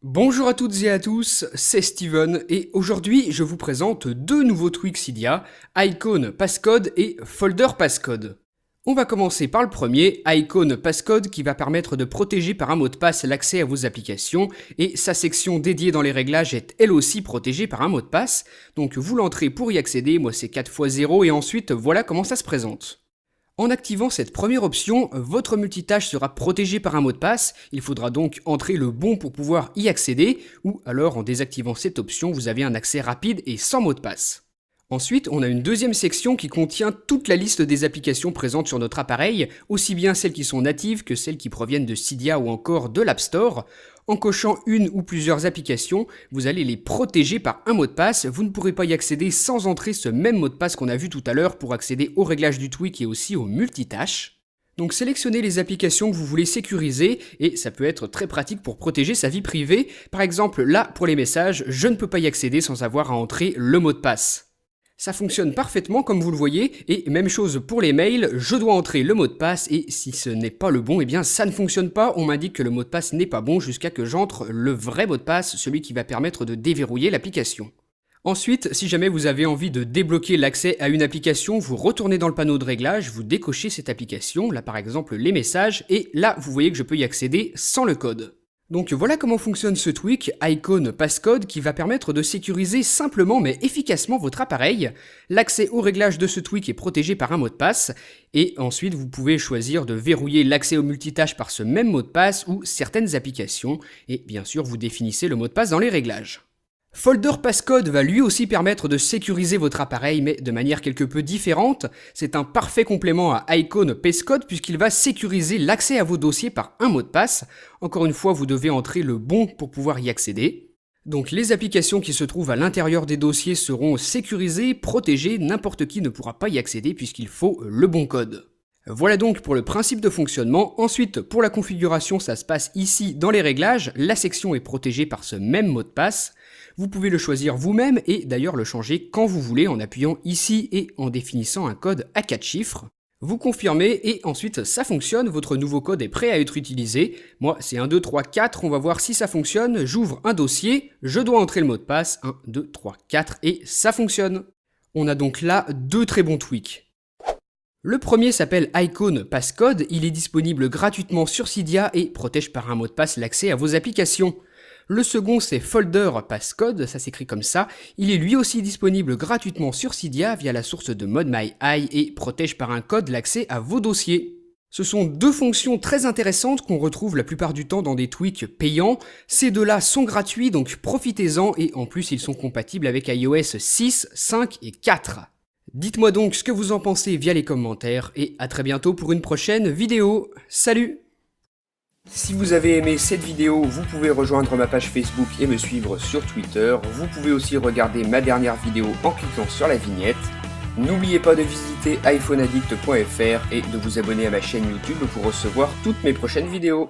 Bonjour à toutes et à tous, c'est Steven et aujourd'hui je vous présente deux nouveaux tweaks Cydia, Icon Passcode et Folder Passcode. On va commencer par le premier, Icon Passcode, qui va permettre de protéger par un mot de passe l'accès à vos applications et sa section dédiée dans les réglages est elle aussi protégée par un mot de passe. Donc vous l'entrez pour y accéder, moi c'est 4x0 et ensuite voilà comment ça se présente. En activant cette première option, votre multitâche sera protégé par un mot de passe, il faudra donc entrer le bon pour pouvoir y accéder, ou alors en désactivant cette option, vous avez un accès rapide et sans mot de passe. Ensuite, on a une deuxième section qui contient toute la liste des applications présentes sur notre appareil, aussi bien celles qui sont natives que celles qui proviennent de Cydia ou encore de l'App Store. En cochant une ou plusieurs applications, vous allez les protéger par un mot de passe, vous ne pourrez pas y accéder sans entrer ce même mot de passe qu'on a vu tout à l'heure pour accéder au réglage du tweak et aussi au multitâche. Donc sélectionnez les applications que vous voulez sécuriser et ça peut être très pratique pour protéger sa vie privée. Par exemple, là, pour les messages, je ne peux pas y accéder sans avoir à entrer le mot de passe. Ça fonctionne parfaitement comme vous le voyez, et même chose pour les mails, je dois entrer le mot de passe, et si ce n'est pas le bon, eh bien ça ne fonctionne pas, on m'indique que le mot de passe n'est pas bon jusqu'à que j'entre le vrai mot de passe, celui qui va permettre de déverrouiller l'application. Ensuite, si jamais vous avez envie de débloquer l'accès à une application, vous retournez dans le panneau de réglage, vous décochez cette application, là par exemple les messages, et là vous voyez que je peux y accéder sans le code. Donc voilà comment fonctionne ce tweak Icon Passcode qui va permettre de sécuriser simplement mais efficacement votre appareil. L'accès au réglage de ce tweak est protégé par un mot de passe et ensuite vous pouvez choisir de verrouiller l'accès au multitâche par ce même mot de passe ou certaines applications et bien sûr vous définissez le mot de passe dans les réglages. Folder Passcode va lui aussi permettre de sécuriser votre appareil, mais de manière quelque peu différente. C'est un parfait complément à Icon Passcode puisqu'il va sécuriser l'accès à vos dossiers par un mot de passe. Encore une fois, vous devez entrer le bon pour pouvoir y accéder. Donc les applications qui se trouvent à l'intérieur des dossiers seront sécurisées, protégées, n'importe qui ne pourra pas y accéder puisqu'il faut le bon code. Voilà donc pour le principe de fonctionnement. Ensuite, pour la configuration, ça se passe ici dans les réglages. La section est protégée par ce même mot de passe. Vous pouvez le choisir vous-même et d'ailleurs le changer quand vous voulez en appuyant ici et en définissant un code à 4 chiffres. Vous confirmez et ensuite ça fonctionne, votre nouveau code est prêt à être utilisé. Moi c'est 1, 2, 3, 4, on va voir si ça fonctionne. J'ouvre un dossier, je dois entrer le mot de passe, 1, 2, 3, 4 et ça fonctionne. On a donc là deux très bons tweaks. Le premier s'appelle Icon Passcode, il est disponible gratuitement sur Cydia et protège par un mot de passe l'accès à vos applications. Le second c'est Folder Passcode, ça s'écrit comme ça, il est lui aussi disponible gratuitement sur Cydia via la source de ModMyEye et protège par un code l'accès à vos dossiers. Ce sont deux fonctions très intéressantes qu'on retrouve la plupart du temps dans des tweaks payants. Ces deux-là sont gratuits donc profitez-en et en plus ils sont compatibles avec iOS 6, 5 et 4. Dites-moi donc ce que vous en pensez via les commentaires et à très bientôt pour une prochaine vidéo. Salut! Si vous avez aimé cette vidéo, vous pouvez rejoindre ma page Facebook et me suivre sur Twitter. Vous pouvez aussi regarder ma dernière vidéo en cliquant sur la vignette. N'oubliez pas de visiter iPhoneaddict.fr et de vous abonner à ma chaîne YouTube pour recevoir toutes mes prochaines vidéos.